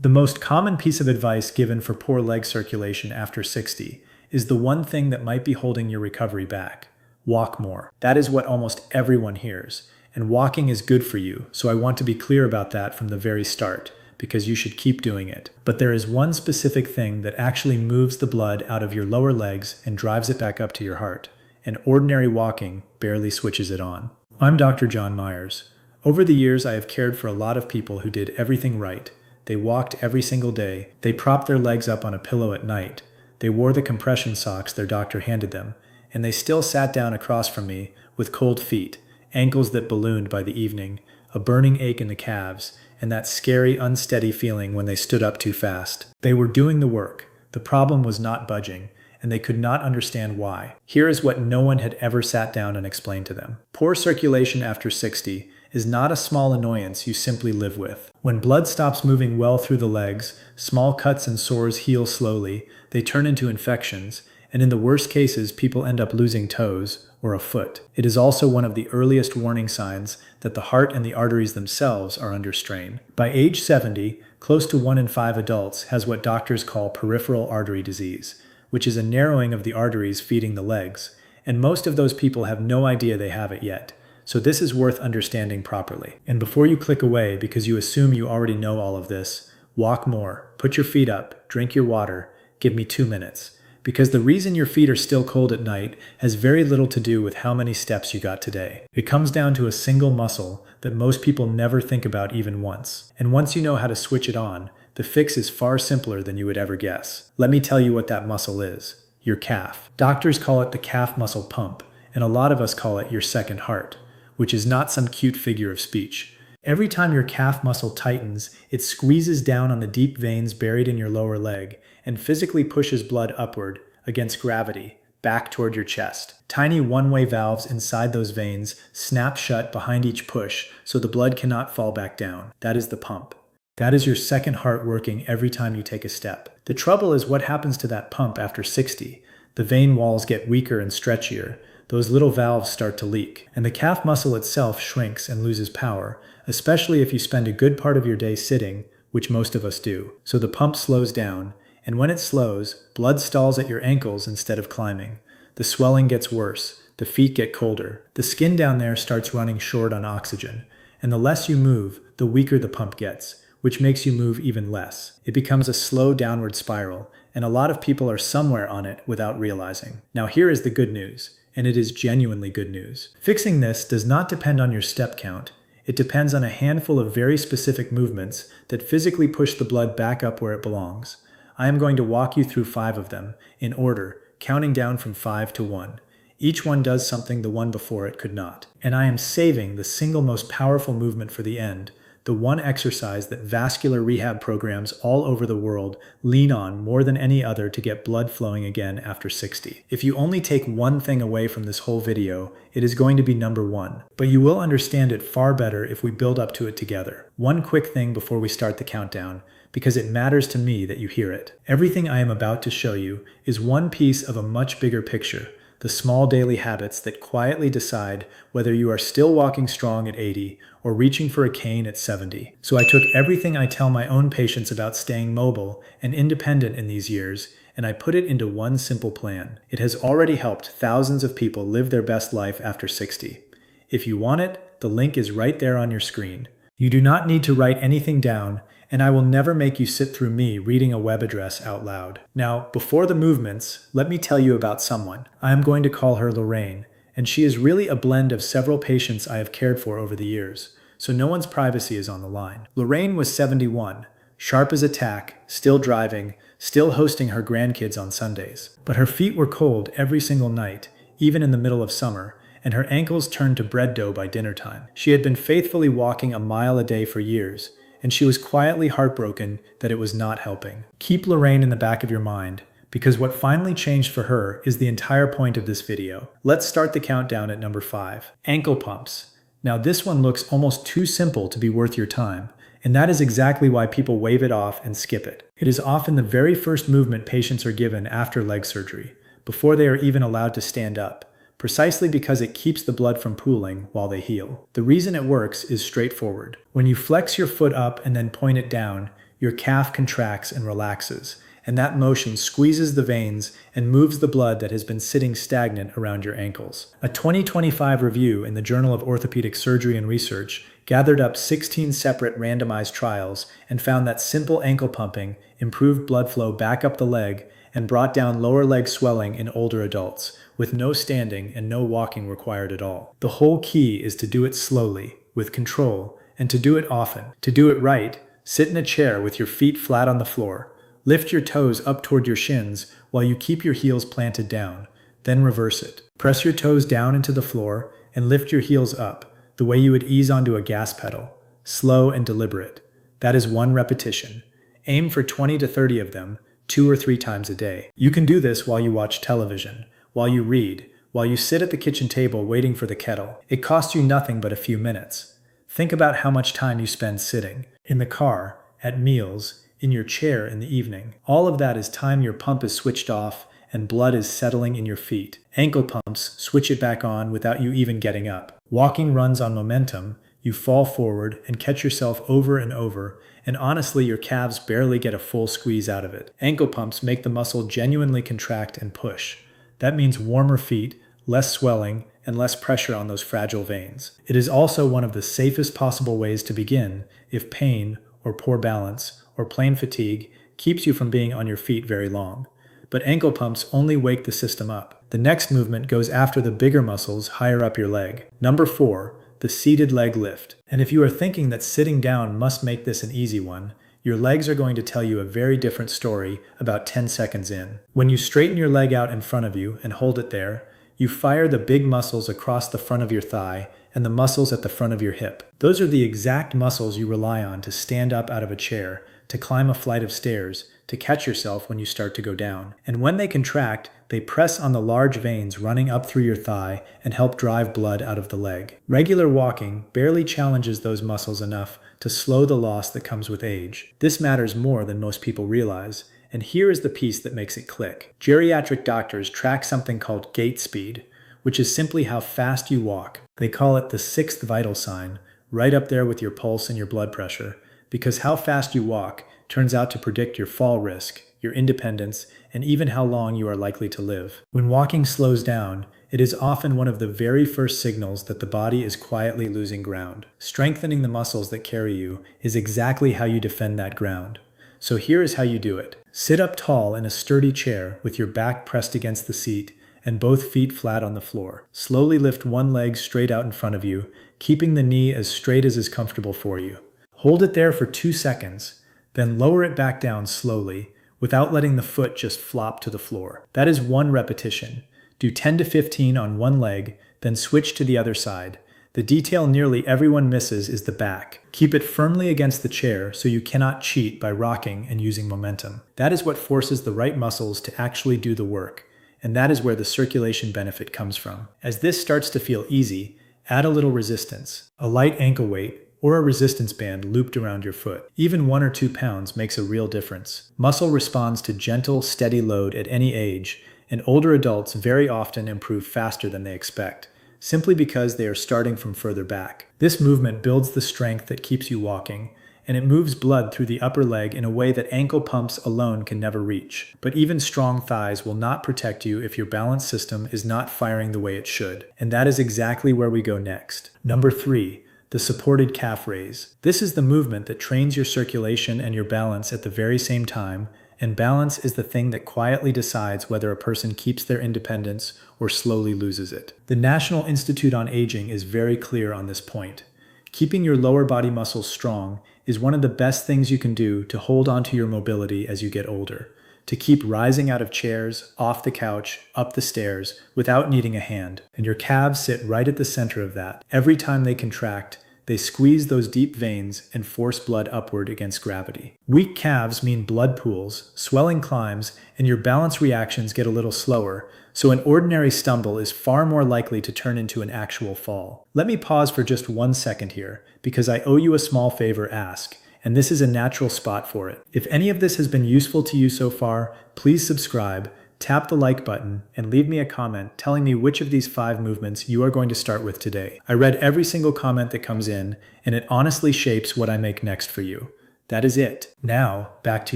The most common piece of advice given for poor leg circulation after 60 is the one thing that might be holding your recovery back. Walk more. That is what almost everyone hears, and walking is good for you, so I want to be clear about that from the very start, because you should keep doing it. But there is one specific thing that actually moves the blood out of your lower legs and drives it back up to your heart, and ordinary walking barely switches it on. I'm Dr. John Myers. Over the years, I have cared for a lot of people who did everything right. They walked every single day. They propped their legs up on a pillow at night. They wore the compression socks their doctor handed them, and they still sat down across from me with cold feet, ankles that ballooned by the evening, a burning ache in the calves, and that scary, unsteady feeling when they stood up too fast. They were doing the work. The problem was not budging, and they could not understand why. Here is what no one had ever sat down and explained to them. Poor circulation after 60 is not a small annoyance you simply live with. When blood stops moving well through the legs, small cuts and sores heal slowly, they turn into infections, and in the worst cases, people end up losing toes or a foot. It is also one of the earliest warning signs that the heart and the arteries themselves are under strain. By age 70, close to 1 in 5 adults has what doctors call peripheral artery disease, which is a narrowing of the arteries feeding the legs, and most of those people have no idea they have it yet. So this is worth understanding properly. And before you click away because you assume you already know all of this, walk more, put your feet up, drink your water, give me 2 minutes. Because the reason your feet are still cold at night has very little to do with how many steps you got today. It comes down to a single muscle that most people never think about even once. And once you know how to switch it on, the fix is far simpler than you would ever guess. Let me tell you what that muscle is. Your calf. Doctors call it the calf muscle pump, and a lot of us call it your second heart, which is not some cute figure of speech. Every time your calf muscle tightens, it squeezes down on the deep veins buried in your lower leg and physically pushes blood upward against gravity, back toward your chest. Tiny one-way valves inside those veins snap shut behind each push so the blood cannot fall back down. That is the pump. That is your second heart working every time you take a step. The trouble is what happens to that pump after 60. The vein walls get weaker and stretchier. Those little valves start to leak, and the calf muscle itself shrinks and loses power, especially if you spend a good part of your day sitting, which most of us do. So the pump slows down, and when it slows, blood stalls at your ankles instead of climbing. The swelling gets worse, the feet get colder, the skin down there starts running short on oxygen, and the less you move, the weaker the pump gets, which makes you move even less. It becomes a slow downward spiral, and a lot of people are somewhere on it without realizing. Now here is the good news. And it is genuinely good news. Fixing this does not depend on your step count. It depends on a handful of very specific movements that physically push the blood back up where it belongs. I am going to walk you through 5 of them, in order, counting down from 5 to 1. Each one does something the one before it could not. And I am saving the single most powerful movement for the end, the one exercise that vascular rehab programs all over the world lean on more than any other to get blood flowing again after 60. If you only take one thing away from this whole video, it is going to be number 1. But you will understand it far better if we build up to it together. One quick thing before we start the countdown, because it matters to me that you hear it. Everything I am about to show you is one piece of a much bigger picture. The small daily habits that quietly decide whether you are still walking strong at 80 or reaching for a cane at 70. So I took everything I tell my own patients about staying mobile and independent in these years, and I put it into one simple plan. It has already helped thousands of people live their best life after 60. If you want it, the link is right there on your screen. You do not need to write anything down, and I will never make you sit through me reading a web address out loud. Now, before the movements, let me tell you about someone. I am going to call her Lorraine, and she is really a blend of several patients I have cared for over the years, so no one's privacy is on the line. Lorraine was 71, sharp as a tack, still driving, still hosting her grandkids on Sundays. But her feet were cold every single night, even in the middle of summer, and her ankles turned to bread dough by dinner time. She had been faithfully walking a mile a day for years, and she was quietly heartbroken that it was not helping. Keep Lorraine in the back of your mind, because what finally changed for her is the entire point of this video. Let's start the countdown at number 5. Ankle pumps. Now this one looks almost too simple to be worth your time, and that is exactly why people wave it off and skip it. It is often the very first movement patients are given after leg surgery, before they are even allowed to stand up, precisely because it keeps the blood from pooling while they heal. The reason it works is straightforward. When you flex your foot up and then point it down, your calf contracts and relaxes, and that motion squeezes the veins and moves the blood that has been sitting stagnant around your ankles. A 2025 review in the Journal of Orthopedic Surgery and Research gathered up 16 separate randomized trials and found that simple ankle pumping improved blood flow back up the leg and brought down lower leg swelling in older adults, with no standing and no walking required at all. The whole key is to do it slowly, with control, and to do it often. To do it right, sit in a chair with your feet flat on the floor. Lift your toes up toward your shins while you keep your heels planted down. Then reverse it. Press your toes down into the floor and lift your heels up, the way you would ease onto a gas pedal. Slow and deliberate. That is 1 repetition. Aim for 20 to 30 of them, 2 or 3 times a day. You can do this while you watch television, while you read, while you sit at the kitchen table waiting for the kettle. It costs you nothing but a few minutes. Think about how much time you spend sitting, in the car, at meals, in your chair in the evening. All of that is time your pump is switched off and blood is settling in your feet. Ankle pumps switch it back on without you even getting up. Walking runs on momentum. You fall forward and catch yourself over and over, and honestly your calves barely get a full squeeze out of it. Ankle pumps make the muscle genuinely contract and push. That means warmer feet, less swelling, and less pressure on those fragile veins. It is also one of the safest possible ways to begin if pain or poor balance or plain fatigue keeps you from being on your feet very long. But ankle pumps only wake the system up. The next movement goes after the bigger muscles higher up your leg. Number 4, the seated leg lift. And if you are thinking that sitting down must make this an easy one, your legs are going to tell you a very different story about 10 seconds in. When you straighten your leg out in front of you and hold it there, you fire the big muscles across the front of your thigh and the muscles at the front of your hip. Those are the exact muscles you rely on to stand up out of a chair, to climb a flight of stairs, to catch yourself when you start to go down. And when they contract, they press on the large veins running up through your thigh and help drive blood out of the leg. Regular walking barely challenges those muscles enough to slow the loss that comes with age. This matters more than most people realize, and here is the piece that makes it click. Geriatric doctors track something called gait speed, which is simply how fast you walk. They call it the 6th vital sign, right up there with your pulse and your blood pressure, because how fast you walk turns out to predict your fall risk, your independence, and even how long you are likely to live. When walking slows down, it is often one of the very first signals that the body is quietly losing ground. Strengthening the muscles that carry you is exactly how you defend that ground. So here is how you do it. Sit up tall in a sturdy chair with your back pressed against the seat and both feet flat on the floor. Slowly lift one leg straight out in front of you, keeping the knee as straight as is comfortable for you. Hold it there for 2 seconds, then lower it back down slowly without letting the foot just flop to the floor. That is 1 repetition. Do 10 to 15 on one leg, then switch to the other side. The detail nearly everyone misses is the back. Keep it firmly against the chair so you cannot cheat by rocking and using momentum. That is what forces the right muscles to actually do the work, and that is where the circulation benefit comes from. As this starts to feel easy, add a little resistance, a light ankle weight, or a resistance band looped around your foot. Even 1 or 2 pounds makes a real difference. Muscle responds to gentle, steady load at any age, and older adults very often improve faster than they expect, simply because they are starting from further back. This movement builds the strength that keeps you walking, and it moves blood through the upper leg in a way that ankle pumps alone can never reach. But even strong thighs will not protect you if your balance system is not firing the way it should. And that is exactly where we go next. Number 3. The supported calf raise. This is the movement that trains your circulation and your balance at the very same time, and balance is the thing that quietly decides whether a person keeps their independence or slowly loses it. The National Institute on Aging is very clear on this point. Keeping your lower body muscles strong is one of the best things you can do to hold onto your mobility as you get older, to keep rising out of chairs, off the couch, up the stairs, without needing a hand. And your calves sit right at the center of that. Every time they contract, they squeeze those deep veins and force blood upward against gravity. Weak calves mean blood pools, swelling climbs, and your balance reactions get a little slower, so an ordinary stumble is far more likely to turn into an actual fall. Let me pause for just 1 second here, because I owe you a small favor ask, and this is a natural spot for it. If any of this has been useful to you so far, please subscribe, tap the like button, and leave me a comment telling me which of these 5 movements you are going to start with today. I read every single comment that comes in, and it honestly shapes what I make next for you. That is it. Now, back to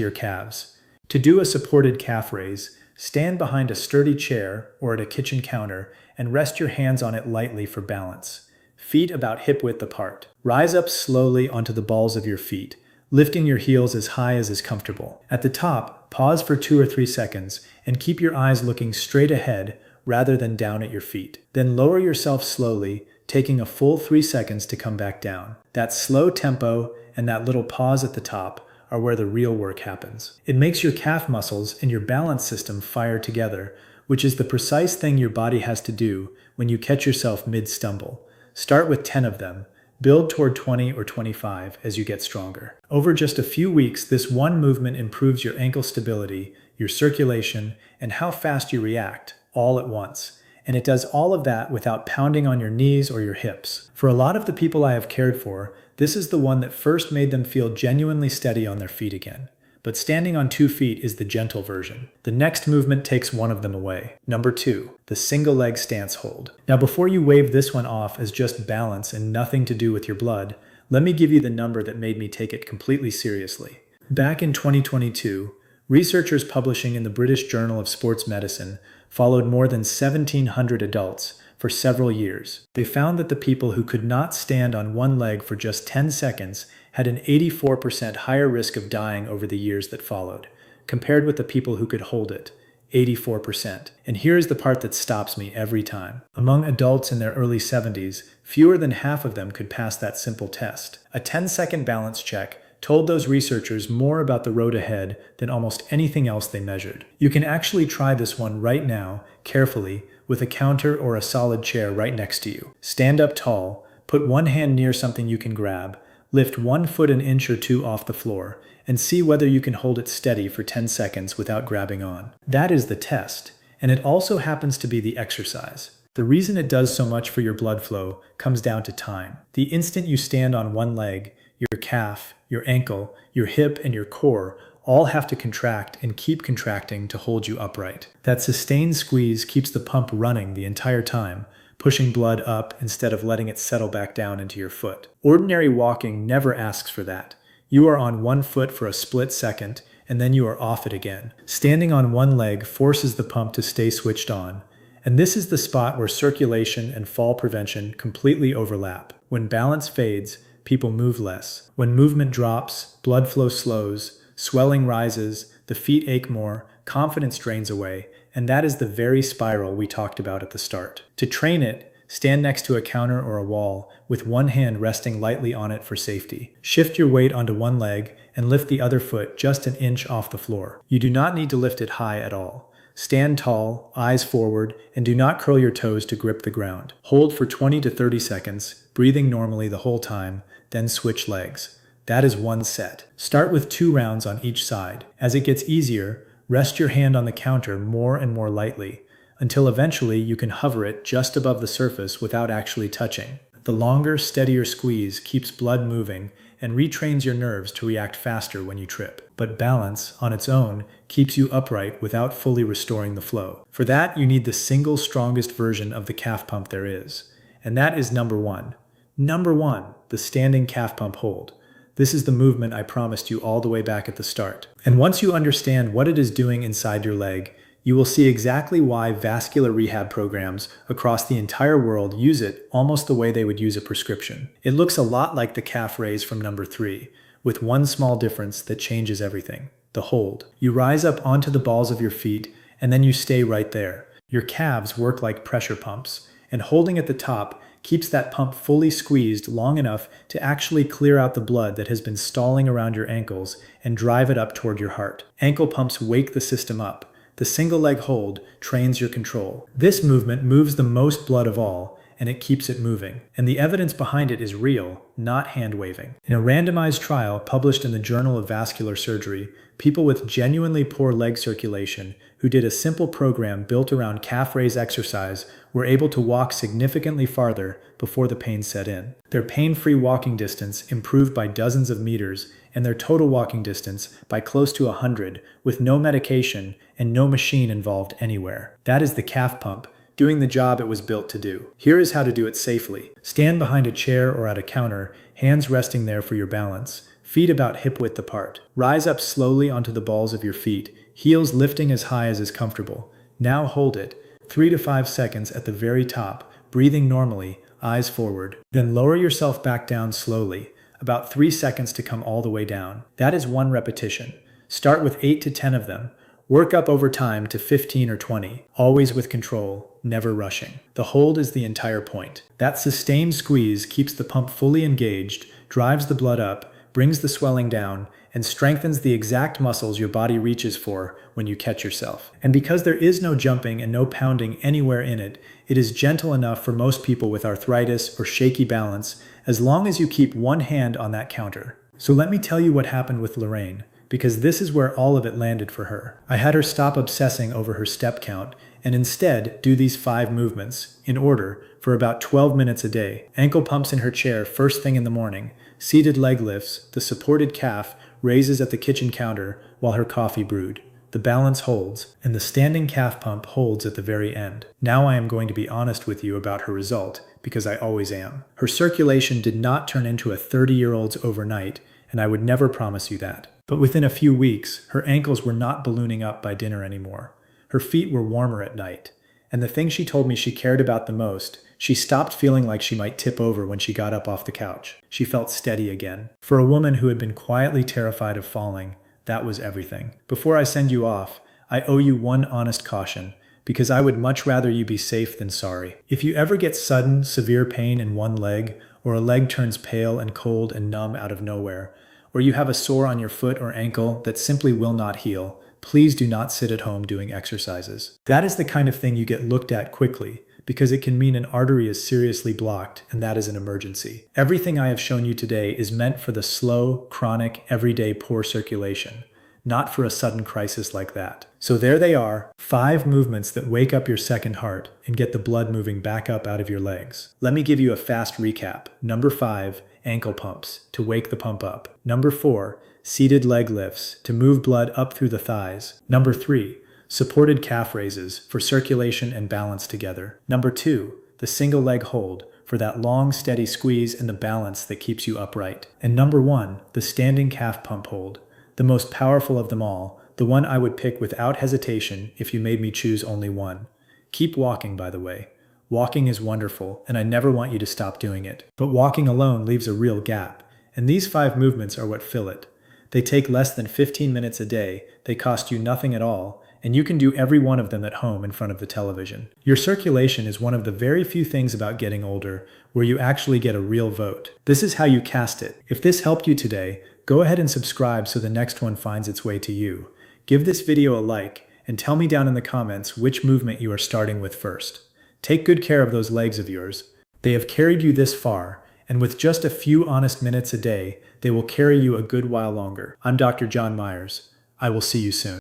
your calves. To do a supported calf raise, stand behind a sturdy chair or at a kitchen counter and rest your hands on it lightly for balance. Feet about hip width apart. Rise up slowly onto the balls of your feet, lifting your heels as high as is comfortable. At the top, pause for 2 or 3 seconds and keep your eyes looking straight ahead rather than down at your feet. Then lower yourself slowly, taking a full 3 seconds to come back down. That slow tempo and that little pause at the top are where the real work happens. It makes your calf muscles and your balance system fire together, which is the precise thing your body has to do when you catch yourself mid-stumble. Start with 10 of them. Build toward 20 or 25 as you get stronger. Over just a few weeks, this one movement improves your ankle stability, your circulation, and how fast you react, all at once. And it does all of that without pounding on your knees or your hips. For a lot of the people I have cared for, this is the one that first made them feel genuinely steady on their feet again. But standing on 2 feet is the gentle version. The next movement takes one of them away. Number 2, the single leg stance hold. Now before you wave this one off as just balance and nothing to do with your blood, let me give you the number that made me take it completely seriously. Back in 2022, researchers publishing in the British Journal of Sports Medicine followed more than 1,700 adults for several years. They found that the people who could not stand on one leg for just 10 seconds had an 84% higher risk of dying over the years that followed, compared with the people who could hold it, 84%. And here's the part that stops me every time. Among adults in their early 70s, fewer than half of them could pass that simple test. A 10-second balance check told those researchers more about the road ahead than almost anything else they measured. You can actually try this one right now, carefully, with a counter or a solid chair right next to you. Stand up tall, put one hand near something you can grab, lift 1 foot an inch or 2 off the floor, and see whether you can hold it steady for 10 seconds without grabbing on. That is the test, and it also happens to be the exercise. The reason it does so much for your blood flow comes down to time. The instant you stand on one leg, your calf, your ankle, your hip, and your core all have to contract and keep contracting to hold you upright. That sustained squeeze keeps the pump running the entire time, pushing blood up instead of letting it settle back down into your foot. Ordinary walking never asks for that. You are on one foot for a split second, and then you are off it again. Standing on one leg forces the pump to stay switched on, and this is the spot where circulation and fall prevention completely overlap. When balance fades, people move less. When movement drops, blood flow slows, swelling rises, the feet ache more, confidence drains away, and that is the very spiral we talked about at the start. To train it, stand next to a counter or a wall, with one hand resting lightly on it for safety. Shift your weight onto one leg and lift the other foot just an inch off the floor. You do not need to lift it high at all. Stand tall, eyes forward, and do not curl your toes to grip the ground. Hold for 20 to 30 seconds, breathing normally the whole time, then switch legs. That is one set. Start with 2 rounds on each side. As it gets easier, rest your hand on the counter more and more lightly, until eventually you can hover it just above the surface without actually touching. The longer, steadier squeeze keeps blood moving and retrains your nerves to react faster when you trip. But balance, on its own, keeps you upright without fully restoring the flow. For that, you need the single strongest version of the calf pump there is. And that is number 1. Number 1, the standing calf pump hold. This is the movement I promised you all the way back at the start. And once you understand what it is doing inside your leg, you will see exactly why vascular rehab programs across the entire world use it almost the way they would use a prescription. It looks a lot like the calf raise from number 3, with one small difference that changes everything: the hold. You rise up onto the balls of your feet, and then you stay right there. Your calves work like pressure pumps, and holding at the top keeps that pump fully squeezed long enough to actually clear out the blood that has been stalling around your ankles and drive it up toward your heart. Ankle pumps wake the system up. The single leg hold trains your control. This movement moves the most blood of all, and it keeps it moving. And the evidence behind it is real, not hand-waving. In a randomized trial published in the Journal of Vascular Surgery, people with genuinely poor leg circulation who did a simple program built around calf raise exercise were able to walk significantly farther before the pain set in. Their pain-free walking distance improved by dozens of meters, and their total walking distance by close to 100, with no medication and no machine involved anywhere. That is the calf pump, doing the job it was built to do. Here is how to do it safely. Stand behind a chair or at a counter, hands resting there for your balance. feet about hip width apart. Rise up slowly onto the balls of your feet, heels lifting as high as is comfortable. Now hold it, 3 to 5 seconds at the very top, breathing normally, eyes forward. Then lower yourself back down slowly, about 3 seconds to come all the way down. That is 1 repetition. Start with 8 to 10 of them. Work up over time to 15 or 20, always with control, never rushing. The hold is the entire point. That sustained squeeze keeps the pump fully engaged, drives the blood up, brings the swelling down, and strengthens the exact muscles your body reaches for when you catch yourself. And because there is no jumping and no pounding anywhere in it, it is gentle enough for most people with arthritis or shaky balance, as long as you keep one hand on that counter. So let me tell you what happened with Lorraine, because this is where all of it landed for her. I had her stop obsessing over her step count and instead do these 5 movements, in order, for about 12 minutes a day. Ankle pumps in her chair first thing in the morning, seated leg lifts, the supported calf raises at the kitchen counter while her coffee brewed. The balance holds, and the standing calf pump holds at the very end. Now I am going to be honest with you about her result, because I always am. Her circulation did not turn into a 30-year-old's overnight, and I would never promise you that. But within a few weeks, her ankles were not ballooning up by dinner anymore. Her feet were warmer at night. And the thing she told me she cared about the most, she stopped feeling like she might tip over when she got up off the couch. She felt steady again. For a woman who had been quietly terrified of falling, that was everything. Before I send you off, I owe you one honest caution, because I would much rather you be safe than sorry. If you ever get sudden, severe pain in one leg, or a leg turns pale and cold and numb out of nowhere, or you have a sore on your foot or ankle that simply will not heal, please do not sit at home doing exercises. That is the kind of thing you get looked at quickly, because it can mean an artery is seriously blocked, and that is an emergency. Everything I have shown you today is meant for the slow, chronic, everyday poor circulation, not for a sudden crisis like that. So there they are, 5 movements that wake up your second heart and get the blood moving back up out of your legs. Let me give you a fast recap. Number 5, ankle pumps, to wake the pump up. Number 4, seated leg lifts, to move blood up through the thighs. Number 3, supported calf raises, for circulation and balance together. Number 2, the single leg hold, for that long, steady squeeze and the balance that keeps you upright. And number 1, the standing calf pump hold, the most powerful of them all, the one I would pick without hesitation if you made me choose only one. Keep walking, by the way. Walking is wonderful, and I never want you to stop doing it. But walking alone leaves a real gap, and these 5 movements are what fill it. They take less than 15 minutes a day, they cost you nothing at all, and you can do every one of them at home in front of the television. Your circulation is one of the very few things about getting older where you actually get a real vote. This is how you cast it. If this helped you today, go ahead and subscribe so the next one finds its way to you. Give this video a like, and tell me down in the comments which movement you are starting with first. Take good care of those legs of yours. They have carried you this far, and with just a few honest minutes a day, they will carry you a good while longer. I'm Dr. John Myers. I will see you soon.